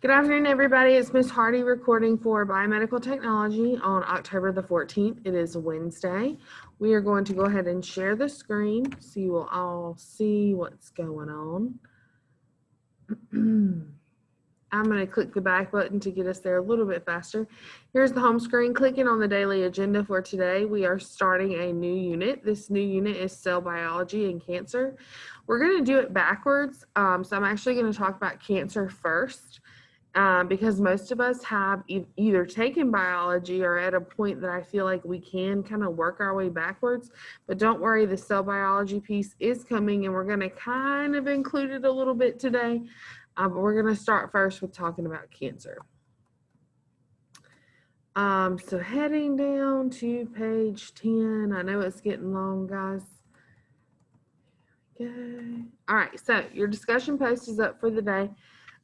Good afternoon, everybody. It's Miss Hardy recording for Biomedical Technology on October the 14th. It is Wednesday. We are going to go ahead and share the screen so you will all see what's going on. I'm going to click the back button to get us there a little bit faster. Here's the home screen. Clicking on the daily agenda for today, we are starting a new unit. This new unit is cell biology and cancer. We're going to do it backwards. So I'm actually going to talk about cancer first. Because most of us have either taken biology or at a point that I feel like we can kind of work our way backwards. But don't worry, the cell biology piece is coming and we're going to kind of include it a little bit today. But we're going to start first with talking about cancer. So heading down to page 10. I know it's getting long, guys. Okay. All right, so your discussion post is up for the day.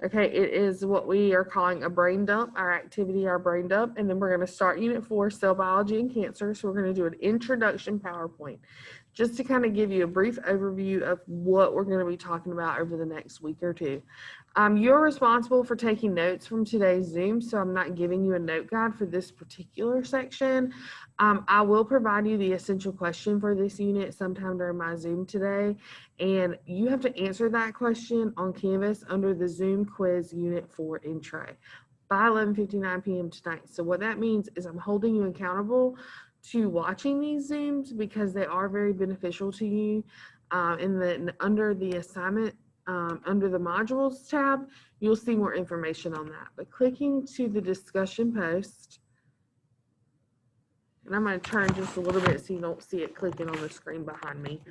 Okay, it is what we are calling a brain dump, our activity, our brain dump, and then we're going to start Unit 4, Cell Biology and Cancer. So we're going to do an introduction PowerPoint, just to kind of give you a brief overview of what we're going to be talking about over the next week or two. You're responsible for taking notes from today's Zoom, so I'm not giving you a note guide for this particular section. I will provide you the essential question for this unit sometime during my Zoom today, and you have to answer that question on Canvas under the Zoom quiz Unit 4 intro by 11:59 p.m. tonight. So what that means is I'm holding you accountable to watching these Zooms because they are very beneficial to you. And then under the assignment, under the modules tab, you'll see more information on that. But clicking to the discussion post, and I'm going to turn just a little bit so you don't see it clicking on the screen behind me.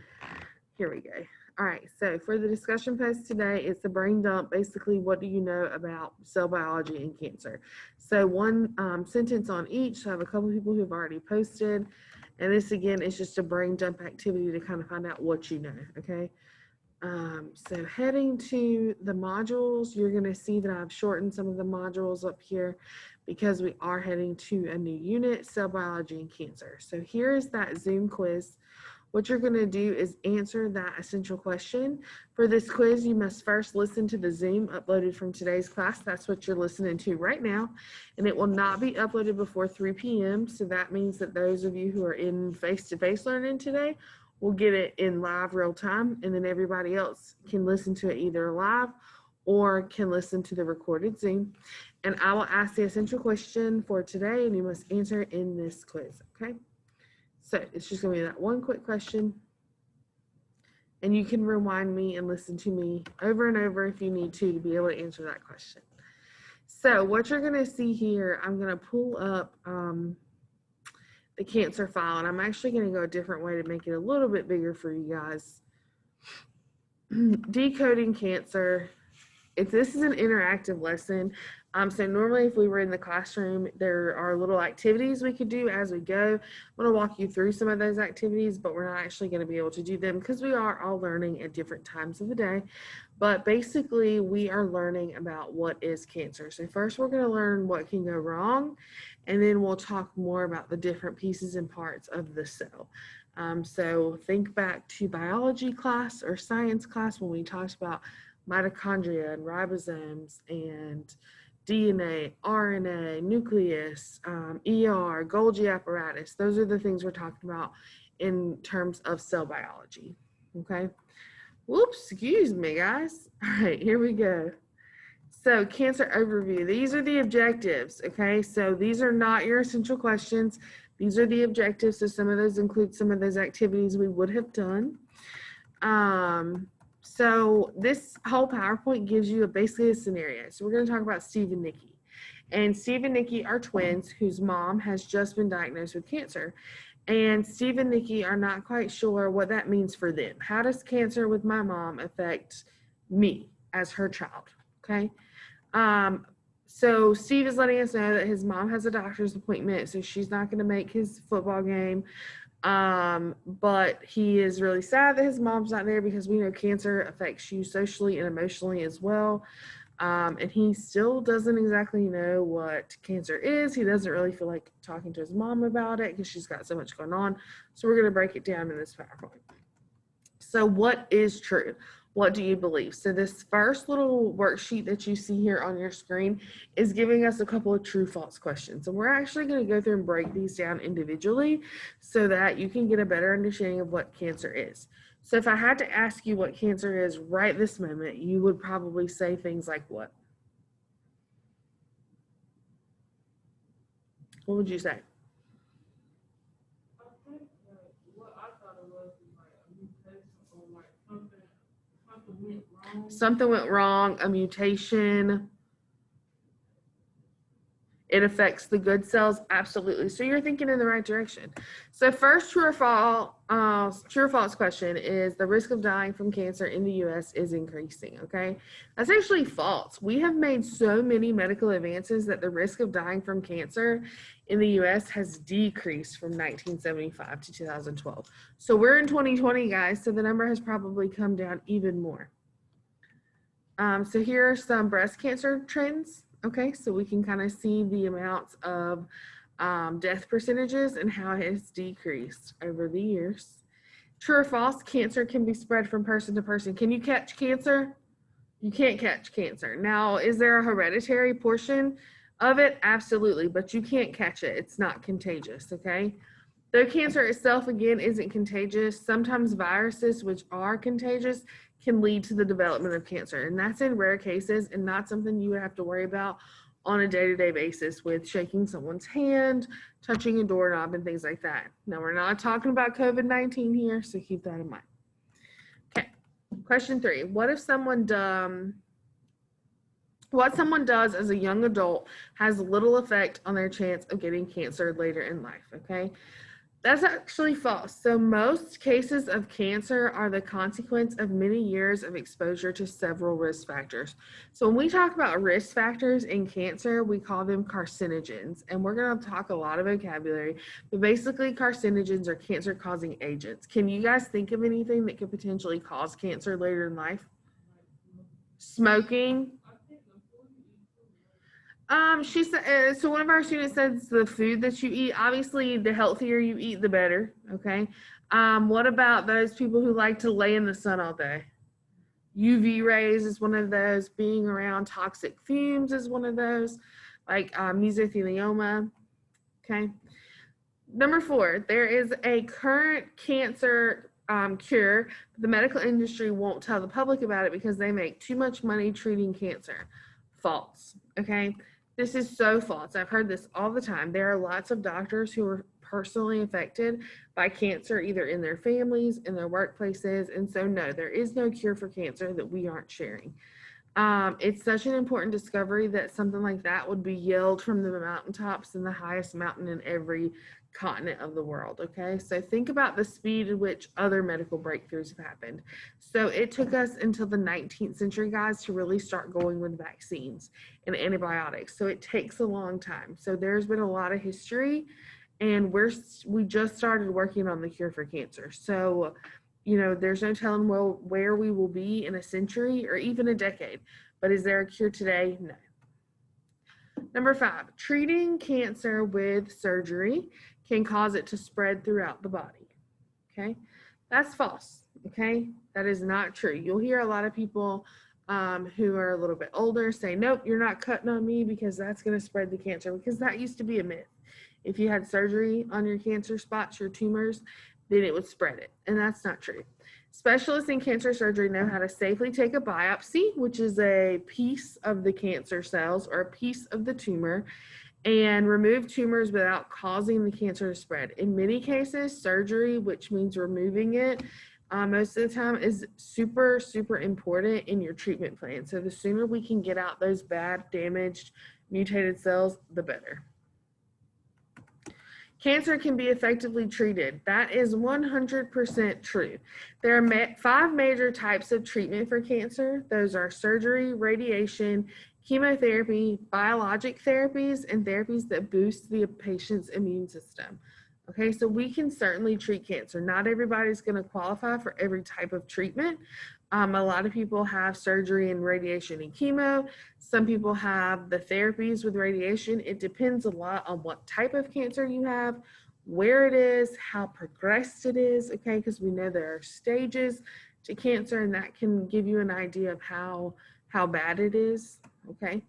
Here we go. All right, so for the discussion post today, it's a brain dump. Basically, what do you know about cell biology and cancer? So one sentence on each. So I have a couple of people who have already posted. And this, again, is just a brain dump activity to kind of find out what you know, okay? So heading to the modules, you're going to see that I've shortened some of the modules up here because we are heading to a new unit, cell biology and cancer. So here is that Zoom quiz. What you're going to do is answer that essential question. For this quiz, you must first listen to the Zoom uploaded from today's class. That's what you're listening to right now. And it will not be uploaded before 3 p.m. So that means that those of you who are in face-to-face learning today will get it in live real time. And then everybody else can listen to it either live or can listen to the recorded Zoom. And I will ask the essential question for today, and you must answer it in this quiz, okay? So it's just going to be that one quick question, and you can rewind me and listen to me over and over if you need to be able to answer that question. So what you're going to see here, I'm going to pull up the cancer file, and I'm actually going to go a different way to make it a little bit bigger for you guys. Decoding cancer. This is an interactive lesson. So normally if we were in the classroom, there are little activities we could do as we go. I'm going to walk you through some of those activities, but we're not actually going to be able to do them because we are all learning at different times of the day. But basically, we are learning about what is cancer. So first we're going to learn what can go wrong, and then we'll talk more about the different pieces and parts of the cell. So think back to biology class or science class when we talked about mitochondria and ribosomes and DNA, RNA, nucleus, ER, Golgi apparatus. Those are the things we're talking about in terms of cell biology, okay? Whoops, excuse me, guys. All right, here we go. So cancer overview. These are the objectives, okay? So these are not your essential questions. These are the objectives. So some of those include some of those activities we would have done. So this whole PowerPoint gives you basically a scenario. So we're going to talk about Steve and Nikki. And Steve and Nikki are twins whose mom has just been diagnosed with cancer. And Steve and Nikki are not quite sure what that means for them. How does cancer with my mom affect me as her child? Okay. So Steve is letting us know that his mom has a doctor's appointment, so she's not going to make his football game. But he is really sad that his mom's not there because we know cancer affects you socially and emotionally as well. And he still doesn't exactly know what cancer is. He doesn't really feel like talking to his mom about it because she's got so much going on. So we're going to break it down in this PowerPoint. So what is true? What do you believe? So this first little worksheet that you see here on your screen is giving us a couple of true false questions. And we're actually going to go through and break these down individually so that you can get a better understanding of what cancer is. So if I had to ask you what cancer is right this moment, you would probably say things like what? What would you say? Something went wrong, a mutation. It affects the good cells, absolutely. So you're thinking in the right direction. So first true or false question is the risk of dying from cancer in the U.S. is increasing, okay? That's actually false. We have made so many medical advances that the risk of dying from cancer in the U.S. has decreased from 1975 to 2012. So we're in 2020, guys, so the number has probably come down even more. So here are some breast cancer trends. Okay, so we can kind of see the amounts of death percentages and how it has decreased over the years. True or false, cancer can be spread from person to person. Can you catch cancer? You can't catch cancer. Now, is there a hereditary portion of it? Absolutely, but you can't catch it. It's not contagious, okay? Though cancer itself, again, isn't contagious, sometimes viruses, which are contagious, can lead to the development of cancer. And that's in rare cases and not something you would have to worry about on a day-to-day basis with shaking someone's hand, touching a doorknob, and things like that. Now, we're not talking about COVID-19 here, so keep that in mind. Okay, question 3. What someone does as a young adult has little effect on their chance of getting cancer later in life, okay? That's actually false. So most cases of cancer are the consequence of many years of exposure to several risk factors. So when we talk about risk factors in cancer, we call them carcinogens. And we're going to talk a lot of vocabulary, but basically carcinogens are cancer-causing agents. Can you guys think of anything that could potentially cause cancer later in life? Smoking. She said, so one of our students says the food that you eat, obviously the healthier you eat, the better, okay? What about those people who like to lay in the sun all day? UV rays is one of those. Being around toxic fumes is one of those, like mesothelioma, okay? Number 4, there is a current cancer cure. The medical industry won't tell the public about it because they make too much money treating cancer. False, okay? This is so false. I've heard this all the time. There are lots of doctors who are personally affected by cancer, either in their families, in their workplaces. And so, no, there is no cure for cancer that we aren't sharing. It's such an important discovery that something like that would be yelled from the mountaintops in the highest mountain in every continent of the world, okay? So think about the speed at which other medical breakthroughs have happened. So it took us until the 19th century, guys, to really start going with vaccines and antibiotics. So it takes a long time. So there's been a lot of history, and we just started working on the cure for cancer. So, you know, there's no telling where we will be in a century or even a decade. But is there a cure today? No. Number 5, treating cancer with surgery can cause it to spread throughout the body, okay? That's false, okay? That is not true. You'll hear a lot of people who are a little bit older say, nope, you're not cutting on me because that's going to spread the cancer, because that used to be a myth. If you had surgery on your cancer spots, your tumors, then it would spread it, and that's not true. Specialists in cancer surgery know how to safely take a biopsy, which is a piece of the cancer cells or a piece of the tumor, and remove tumors without causing the cancer to spread. In many cases, surgery, which means removing it, most of the time is super, super important in your treatment plan. So the sooner we can get out those bad, damaged, mutated cells, the better. Cancer can be effectively treated. That is 100% true. There are 5 major types of treatment for cancer. Those are surgery, radiation, chemotherapy, biologic therapies, and therapies that boost the patient's immune system. Okay, so we can certainly treat cancer. Not everybody's going to qualify for every type of treatment. A lot of people have surgery and radiation and chemo. Some people have the therapies with radiation. It depends a lot on what type of cancer you have, where it is, how progressed it is, okay, because we know there are stages to cancer, and that can give you an idea of how bad it is, okay?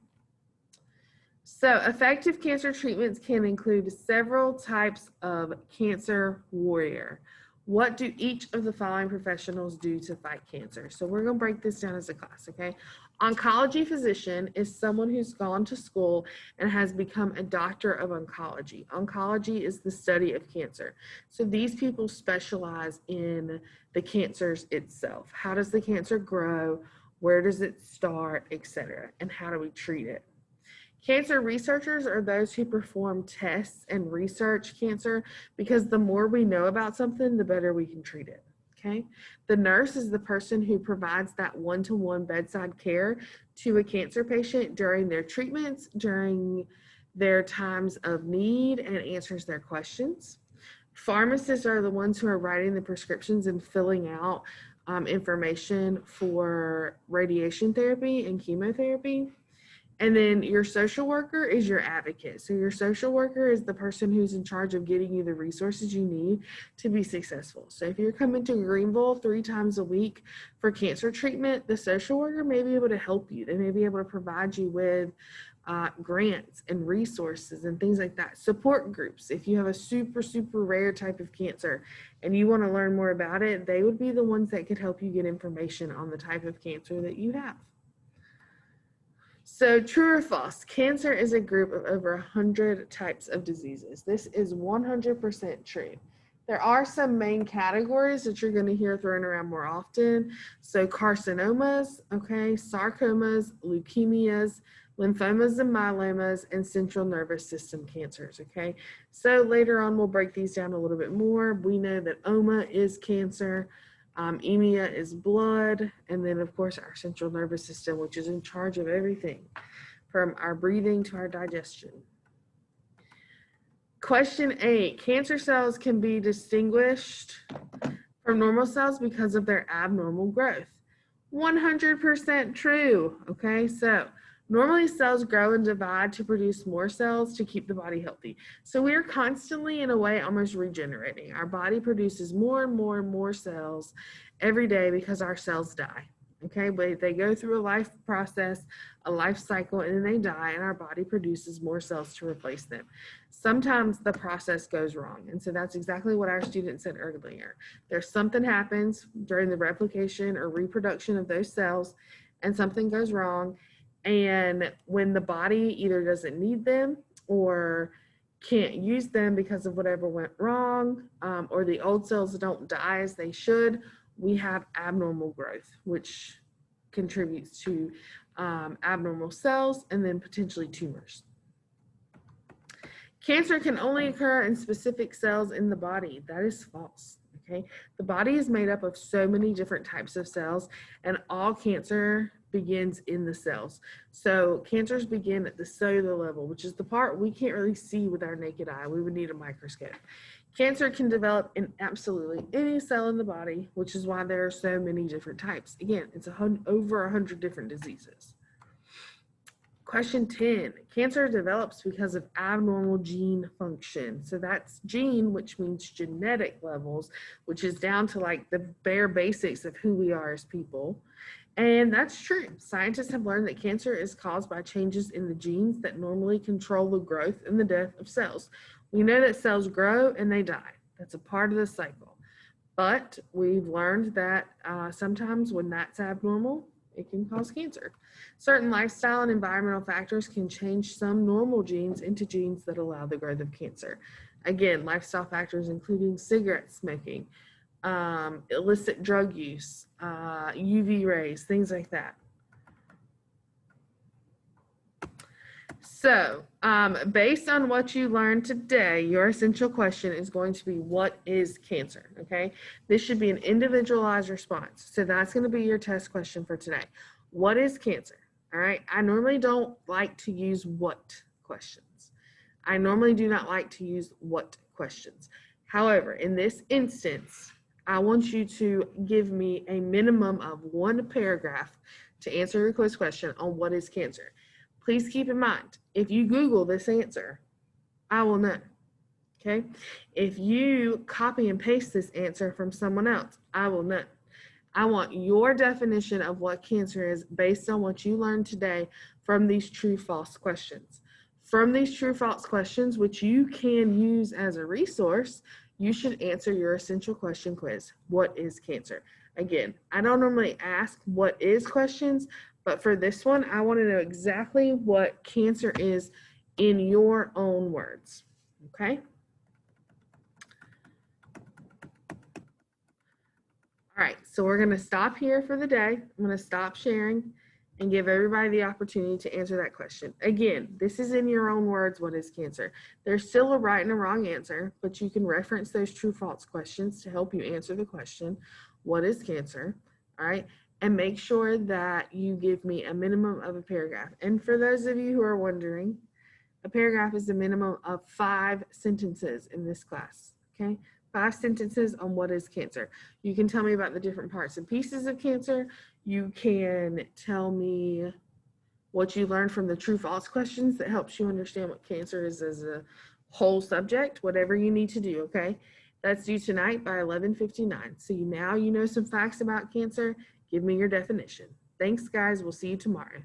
So effective cancer treatments can include several types of cancer warrior. What do each of the following professionals do to fight cancer? So we're going to break this down as a class, okay? Oncology physician is someone who's gone to school and has become a doctor of oncology. Oncology is the study of cancer. So these people specialize in the cancers itself. How does the cancer grow? Where does it start, etc.? And how do we treat it? Cancer researchers are those who perform tests and research cancer, because the more we know about something, the better we can treat it, okay? The nurse is the person who provides that one-to-one bedside care to a cancer patient during their treatments, during their times of need, and answers their questions. Pharmacists are the ones who are writing the prescriptions and filling out information for radiation therapy and chemotherapy. And then your social worker is your advocate. So your social worker is the person who's in charge of getting you the resources you need to be successful. So if you're coming to Greenville 3 times a week for cancer treatment, the social worker may be able to help you. They may be able to provide you with grants and resources and things like that. Support groups. If you have a super, super rare type of cancer and you want to learn more about it, they would be the ones that could help you get information on the type of cancer that you have. So true or false, cancer is a group of over 100 types of diseases. This is 100% true. There are some main categories that you're going to hear thrown around more often. So carcinomas, okay, sarcomas, leukemias, lymphomas and myelomas, and central nervous system cancers, okay? So later on, we'll break these down a little bit more. We know that OMA is cancer. EMEA is blood, and then of course our central nervous system, which is in charge of everything from our breathing to our digestion. Question 8, cancer cells can be distinguished from normal cells because of their abnormal growth. 100% true, okay? So normally cells grow and divide to produce more cells to keep the body healthy. So we're constantly, in a way, almost regenerating. Our body produces more and more and more cells every day because our cells die, okay? But they go through a life process, a life cycle, and then they die, and our body produces more cells to replace them. Sometimes the process goes wrong, and so that's exactly what our student said earlier. There's something happens during the replication or reproduction of those cells, and something goes wrong. And when the body either doesn't need them or can't use them because of whatever went wrong, or the old cells don't die as they should, we have abnormal growth, which contributes to abnormal cells and then potentially tumors. Cancer can only occur in specific cells in the body. That is false. Okay, the body is made up of so many different types of cells, and all cancer begins in the cells. So cancers begin at the cellular level, which is the part we can't really see with our naked eye. We would need a microscope. Cancer can develop in absolutely any cell in the body, which is why there are so many different types. Again, it's over 100 different diseases. Question 10, cancer develops because of abnormal gene function. So that's gene, which means genetic levels, which is down to like the bare basics of who we are as people. And that's true. Scientists have learned that cancer is caused by changes in the genes that normally control the growth and the death of cells. We know that cells grow and they die. That's a part of the cycle. But we've learned that sometimes when that's abnormal, it can cause cancer. Certain lifestyle and environmental factors can change some normal genes into genes that allow the growth of cancer. Again, lifestyle factors including cigarette smoking, illicit drug use, UV rays, things like that. So, based on what you learned today, your essential question is going to be, what is cancer? Okay, this should be an individualized response. So that's going to be your test question for today. What is cancer? All right, I normally don't like to use what questions. I normally do not like to use what questions. However, in this instance, I want you to give me a minimum of 1 paragraph to answer your quiz question on what is cancer. Please keep in mind, if you Google this answer, I will know, okay? If you copy and paste this answer from someone else, I will know. I want your definition of what cancer is based on what you learned today from these true-false questions. From these true-false questions, which you can use as a resource, you should answer your essential question quiz. What is cancer? Again, I don't normally ask what is questions, but for this one, I want to know exactly what cancer is in your own words, okay? All right, so we're going to stop here for the day. I'm going to stop sharing and give everybody the opportunity to answer that question. Again, this is in your own words, what is cancer? There's still a right and a wrong answer, but you can reference those true-false questions to help you answer the question, what is cancer? All right, and make sure that you give me a minimum of a paragraph. And for those of you who are wondering, a paragraph is a minimum of 5 sentences in this class, okay? 5 sentences on what is cancer. You can tell me about the different parts and pieces of cancer. You can tell me what you learned from the true-false questions that helps you understand what cancer is as a whole subject, whatever you need to do, okay? That's due tonight by 11:59. So now you know some facts about cancer. Give me your definition. Thanks, guys. We'll see you tomorrow.